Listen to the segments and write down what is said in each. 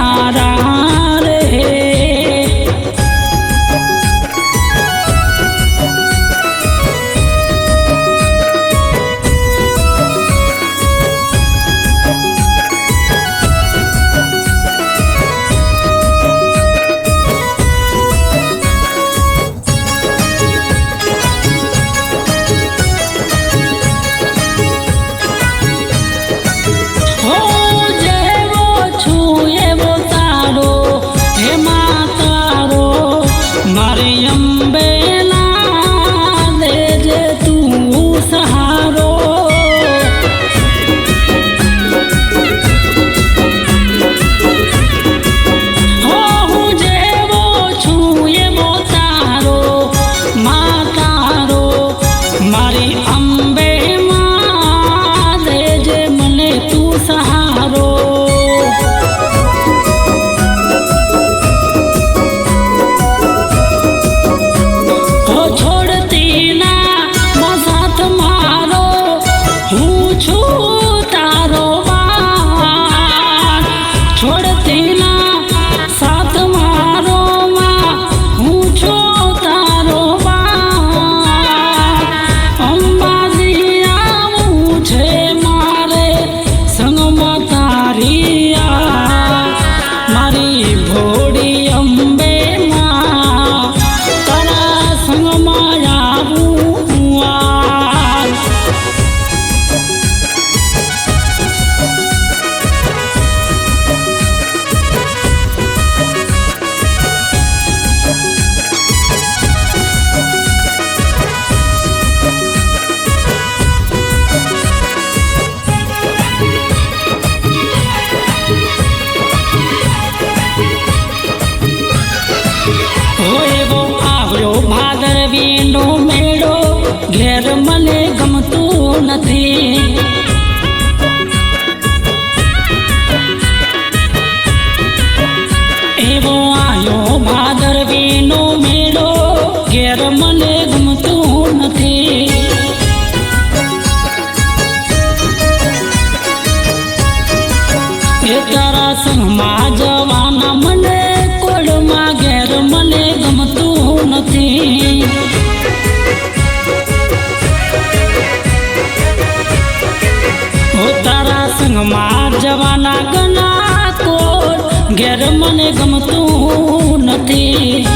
તારા રે ભાદરવીનો મેળો ઘેર મને ગમતું નથી એવો આયો ભાદરવીનો મેળો ઘેર મને ગમતું નથી એ તારા સંગમાં જવાના મને કોડમાં ઘેર મને ગમતું નથી તારા સંગમાં જવાના ગના કોડ ઘેર મને ગમતું નથી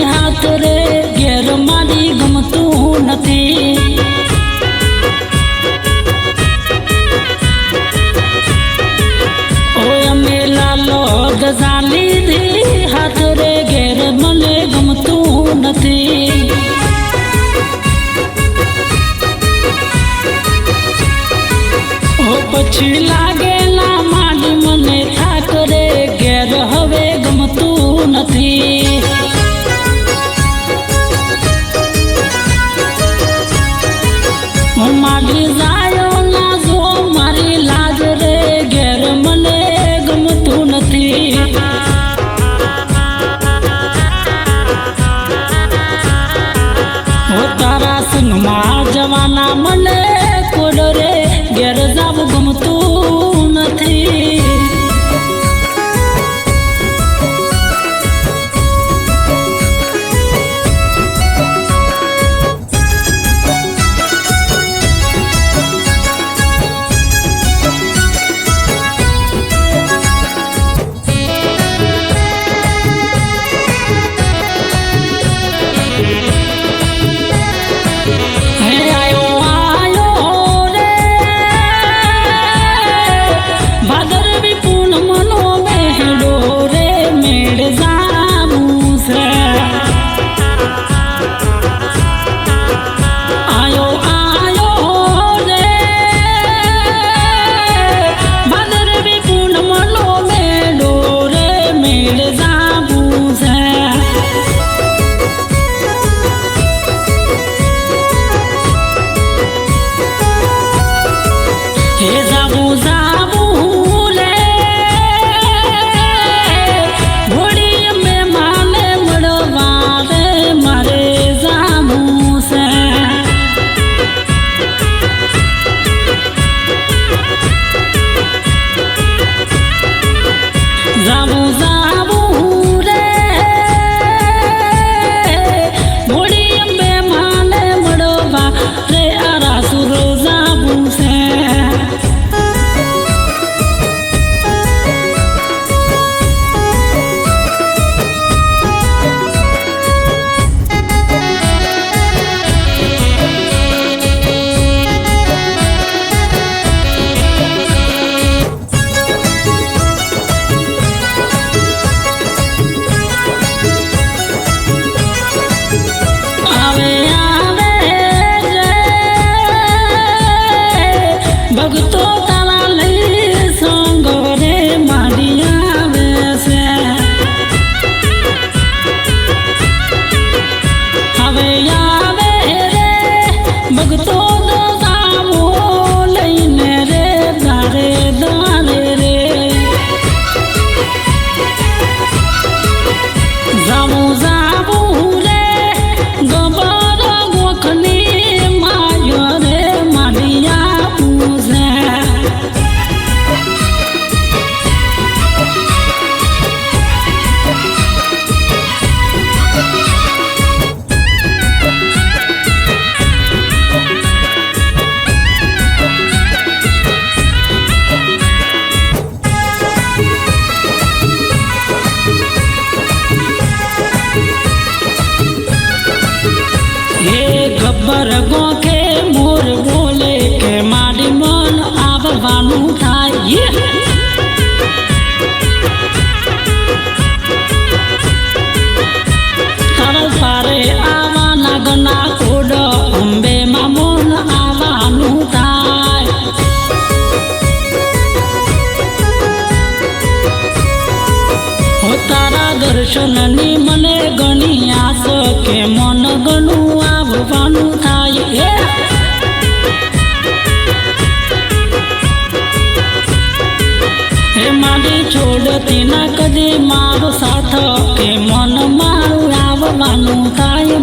હાથ રે ઘેર મારી ગમતું નથી ઓય અમે લાલો ગજા લીધી હાથ રે ઘેર મને ગમતું નથી ઓ પછી લાગેલા માડી મને થાક રે ઘેર હવે ગમતું નથી મારી જાયો ના જો મારી લાજ રે ઘેર મને ગમતું નથી તારા સંગમાં જવાના મને કોડ રે ઘેર જાવું ગમતું નથી જબર ગોખે મોર બોલે કે મારી મન આવવાનું થાય સરળ પારે આવાના ગના કોડ અંબે માં મન આવવાનું થાય હો તારા દર્શનની મને ઘણી આસ કે મન ગણું આવવાનું થાય હે મારી છોડતી ના કદી મારો સાથ કે મન મારું આવવાનું થાય